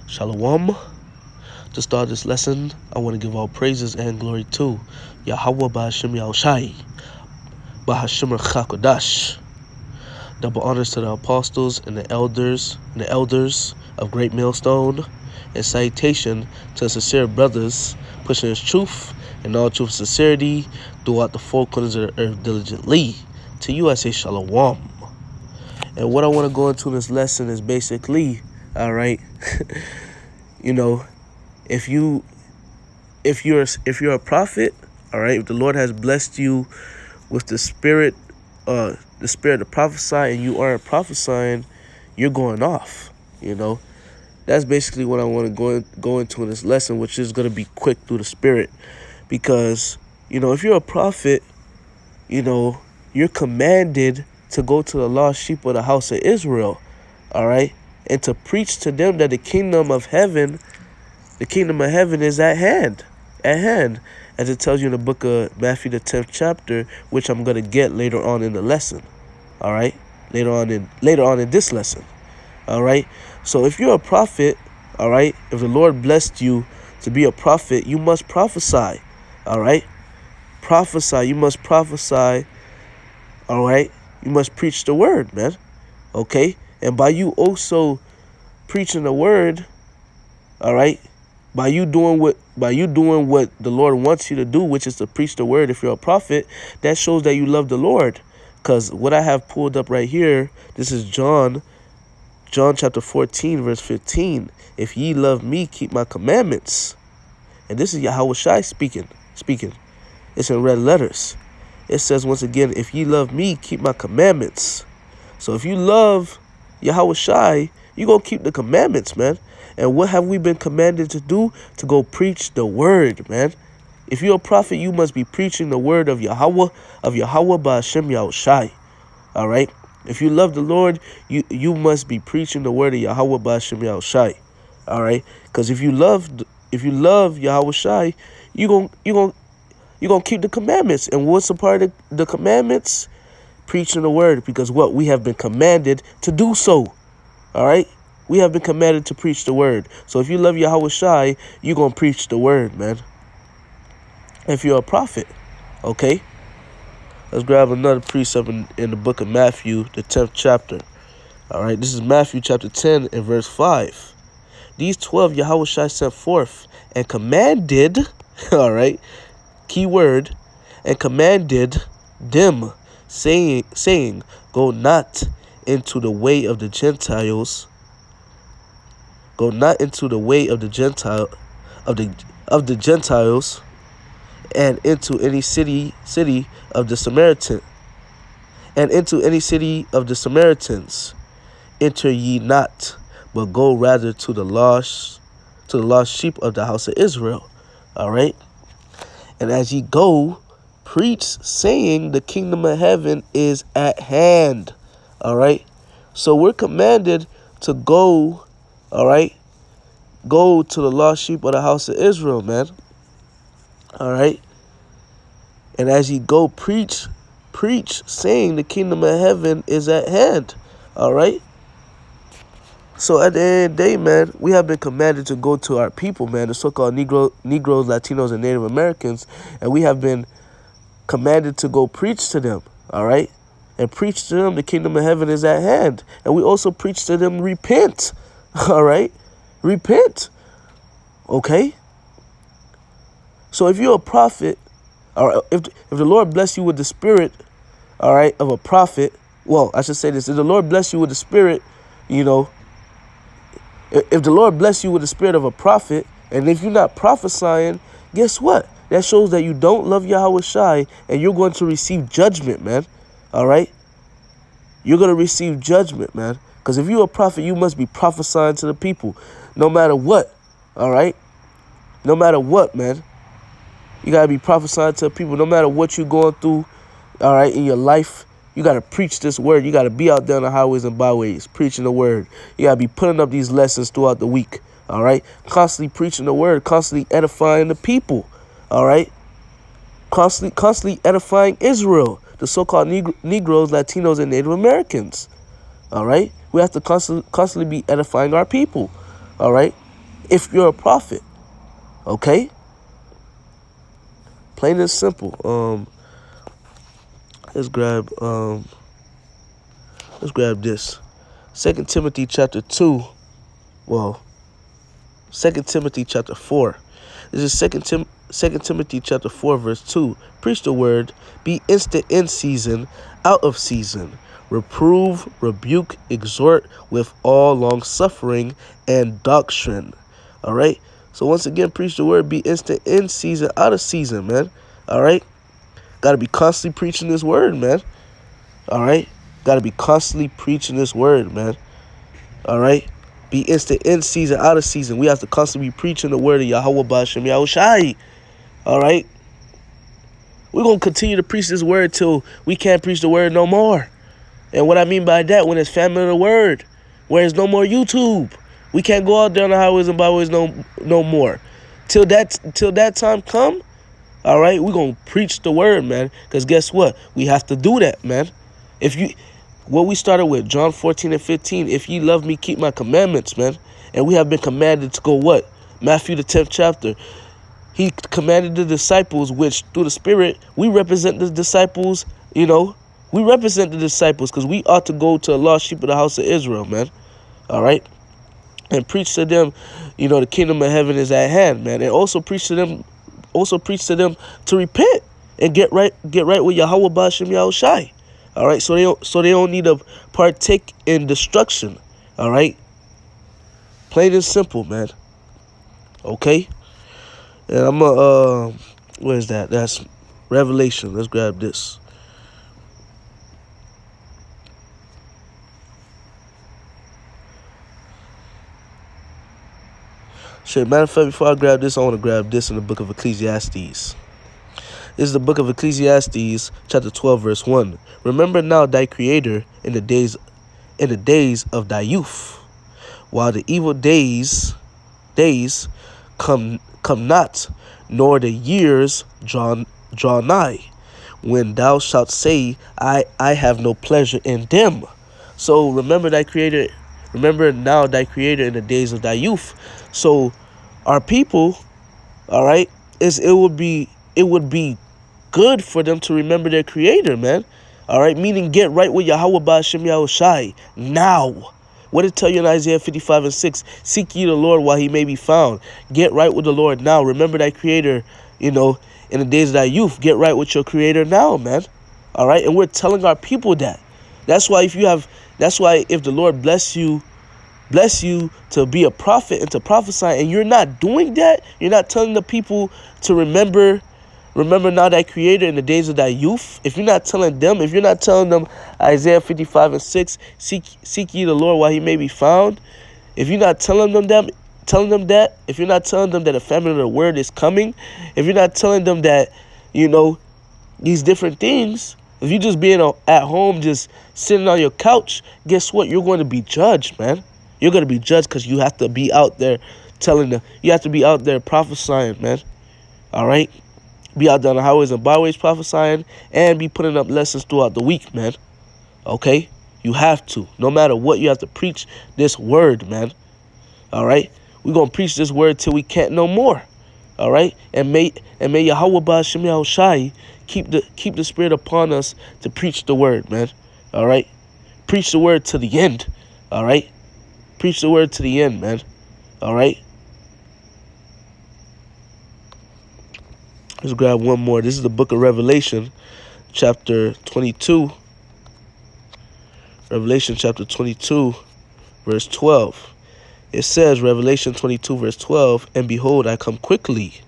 Shalom. To start this lesson, I want to give all praises and glory to Yahweh Ba'Hashem Yahushai, Ba'Hashem Chakodash. Double honors to the apostles and the elders of Great Millstone, and salutation to the sincere brothers pushing his truth and all truth and sincerity throughout the four corners of the earth diligently. To you I say Shalom. And what I want to go into this lesson is basically, all right, you know, if you're a prophet, all right, if the Lord has blessed you with the spirit to prophesy, and you aren't prophesying, you're going off. You know, that's basically what I want to go into in this lesson, which is going to be quick through the spirit, because you know, if you're a prophet, you know, you're commanded to go to the lost sheep of the house of Israel, all right, and to preach to them that the kingdom of heaven is at hand, as it tells you in the book of Matthew, the 10th chapter, which I'm going to get later on in the lesson, all right, later on in this lesson, all right. So if you're a prophet, all right, if the Lord blessed you to be a prophet, you must prophesy, all right. You must prophesy, all right. You must preach the word, man, okay. And by you also preaching the word, all right, by you doing what the Lord wants you to do, which is to preach the word, if you're a prophet, that shows that you love the Lord. Because what I have pulled up right here, this is John chapter 14, verse 15. If ye love me, keep my commandments. And this is Yahweh Shai speaking. It's in red letters. It says once again, if ye love me, keep my commandments. So if you love Yahweh Shai, you're going to keep the commandments, man. And what have we been commanded to do? To go preach the word, man. If you're a prophet, you must be preaching the word of Yahweh Ba'Hashem Yahushai. All right? If you love the Lord, you must be preaching the word of Yahweh Ba'Hashem Yahushai. All right? Because if you love Yahweh Shai, you're going to keep the commandments. And what's a part of the commandments? Preaching the word. Because what? We have been commanded to do so. All right? We have been commanded to preach the word. So if you love Yahweh Shai, you're going to preach the word, man. If you're a prophet, okay? Let's grab another precept in the book of Matthew, the 10th chapter. All right, this is Matthew chapter 10 and verse 5. These 12 Yahweh Shai sent forth and commanded, all right, key word, and commanded them, saying, go not into the way of the Gentiles. Go not into the way of the Gentiles, and into any city of the Samaritan, and into any city of the Samaritans enter ye not, but go rather to the lost sheep of the house of Israel. All right. And as ye go, preach, saying, the kingdom of heaven is at hand. All right. So we're commanded to go. All right. Go to the lost sheep of the house of Israel, man. All right. And as ye go, preach, saying the kingdom of heaven is at hand. All right. So at the end of the day, man, we have been commanded to go to our people, man, the so-called Negroes, Latinos, and Native Americans. And we have been commanded to go preach to them. All right. And preach to them the kingdom of heaven is at hand. And we also preach to them, repent. All right. Repent. Okay. So if you're a prophet, or if the Lord bless you with the spirit, all right, of a prophet, well, I should say this, if the Lord bless you with the spirit, you know, if the Lord bless you with the spirit of a prophet, and if you're not prophesying, guess what? That shows that you don't love Yahweh Shai, and you're going to receive judgment, man. All right? You're going to receive judgment, man. Because if you're a prophet, you must be prophesying to the people, no matter what. All right? No matter what, man. You got to be prophesying to people no matter what you're going through, all right, in your life. You got to preach this word. You got to be out there on the highways and byways preaching the word. You got to be putting up these lessons throughout the week, all right? Constantly preaching the word, constantly edifying the people, all right? Constantly edifying Israel, the so-called Negroes, Latinos, and Native Americans, all right? We have to constantly be edifying our people, all right? if you're a prophet. Okay? Plain and simple. Let's grab this. 2 Timothy chapter 2. Well, 2 Timothy chapter 4. This is 2 Timothy chapter 4, verse 2. Preach the word, be instant in season, out of season. Reprove, rebuke, exhort with all long suffering and doctrine. All right? So once again, preach the word, be instant in season, out of season, man. All right? Got to be constantly preaching this word, man. All right? Got to be constantly preaching this word, man. All right? Be instant in season, out of season. We have to constantly be preaching the word of Yahweh B'Shem Yahushai. All right? We're going to continue to preach this word till we can't preach the word no more. And what I mean by that, when it's family of the word, where there's no more YouTube. We can't go out there on the highways and byways no more. Till that time come, all right, we're going to preach the word, man. Because guess what? We have to do that, man. What we started with, John 14 and 15, if ye love me, keep my commandments, man. And we have been commanded to go what? Matthew the 10th chapter. He commanded the disciples, which through the Spirit, we represent the disciples, you know. We represent the disciples because we ought to go to the lost sheep of the house of Israel, man. All right? And preach to them, you know, the kingdom of heaven is at hand, man. And also preach to them to repent and get right with Yahweh B'Shem Yahushai. All right? So they don't need to partake in destruction. All right? Plain and simple, man. Okay? And I'm where is that? That's Revelation. Let's grab this. Shit, matter of fact, before I grab this, I want to grab this in the book of Ecclesiastes. This is the book of Ecclesiastes, chapter 12, verse 1. Remember now thy Creator in the days of thy youth, while the evil days come not, nor the years draw nigh, when thou shalt say, I have no pleasure in them. So remember thy Creator. Remember now thy Creator in the days of thy youth. So our people, all right, it would be good for them to remember their Creator, man. All right, meaning get right with Yahweh B'Shem Yahushai now. What did it tell you in Isaiah 55 and 6? Seek ye the Lord while he may be found. Get right with the Lord now. Remember thy Creator, you know, in the days of thy youth. Get right with your Creator now, man. All right, and we're telling our people that. That's why if the Lord bless you to be a prophet and to prophesy, and you're not doing that, you're not telling the people to remember now thy Creator in the days of thy youth. If you're not telling them Isaiah 55 and 6, seek ye the Lord while he may be found. If you're not telling them that, if you're not telling them that the famine of the word is coming, if you're not telling them that, you know, these different things, if you're just being at home, just sitting on your couch, guess what? You're going to be judged, man. You're going to be judged because you have to be out there you have to be out there prophesying, man. All right? Be out there on the highways and byways prophesying and be putting up lessons throughout the week, man. Okay? You have to. No matter what, you have to preach this word, man. All right? We're going to preach this word till we can't no more. All right? And may Yahweh B'Shem Yahushai keep the Spirit upon us to preach the word, man. All right? Preach the word to the end. All right? Preach the word to the end, man. All right? Let's grab one more. This is the book of Revelation, chapter 22. Revelation chapter 22, verse 12. It says, Revelation 22, verse 12, and behold, I come quickly,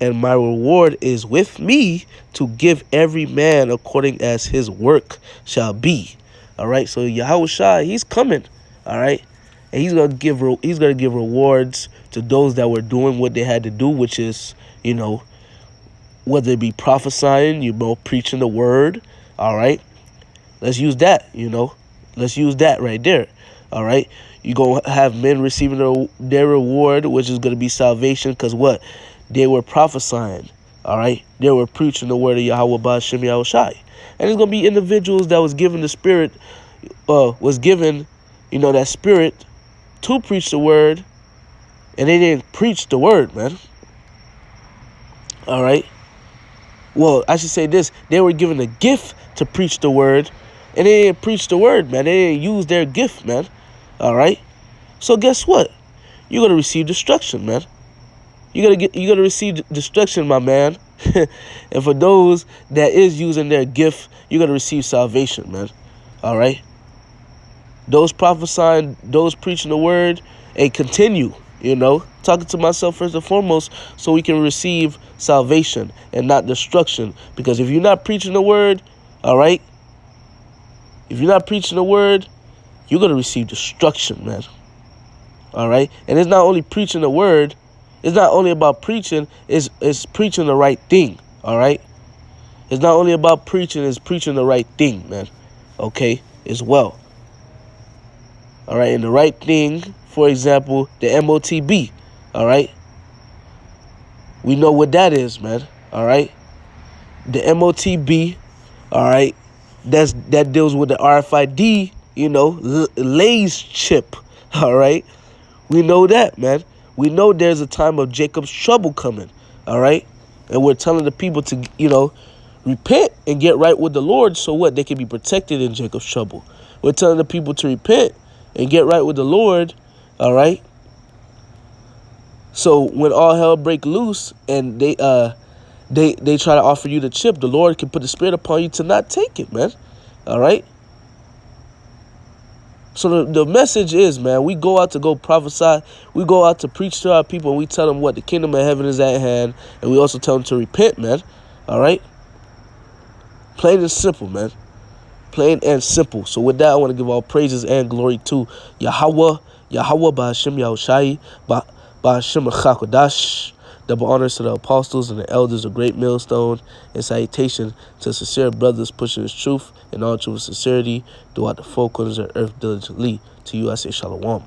and my reward is with me to give every man according as his work shall be. All right, so Yahushua, he's coming. All right, and he's gonna give rewards to those that were doing what they had to do, which is, you know, whether it be prophesying, you know, preaching the word. All right, let's use that. You know, let's use that right there. All right, you're going to have men receiving their reward, which is going to be salvation, because what? They were prophesying. All right, they were preaching the word of Yahweh B'Shem Yahushai. And it's going to be individuals that was given the Spirit, that Spirit to preach the word, And they didn't preach the word, man. All right. Well, I should say this. They were given a gift to preach the word, and they didn't preach the word, man. They didn't use their gift, man. All right. So guess what? You're gonna receive destruction, man. You're gonna receive destruction, my man. And for those that is using their gift, you're gonna receive salvation, man. All right. Those prophesying, those preaching the word, and continue. Talking to myself first and foremost, so we can receive salvation and not destruction. Because if you're not preaching the word, all right, if you're not preaching the word, you're going to receive destruction, man. All right. And it's not only preaching the word. It's not only about preaching. It's preaching the right thing. All right. It's not only about preaching. It's preaching the right thing, man. Okay. As well. All right. And the right thing, for example, the MOTB. All right. We know what that is, man. All right. The MOTB. All right. That deals with the RFID, Lay's chip. All right. We know that, man. We know there's a time of Jacob's trouble coming. All right. And we're telling the people to, repent and get right with the Lord. So what? They can be protected in Jacob's trouble. We're telling the people to repent and get right with the Lord. All right. So when all hell break loose and they try to offer you the chip, the Lord can put the spirit upon you to not take it, man. All right. So the message is, man, we go out to go prophesy. We go out to preach to our people, and we tell them what the kingdom of heaven is at hand. And we also tell them to repent, man. All right. Plain and simple, man. Plain and simple. So with that, I want to give all praises and glory to Yahweh Ba'Hashem Yahushai, Ba'Hashem Chakodash. Double honors to the apostles and the elders of Great Millstone, and salutation to sincere brothers pushing his truth in all truth and sincerity throughout the four corners of earth diligently. To you I say shalom.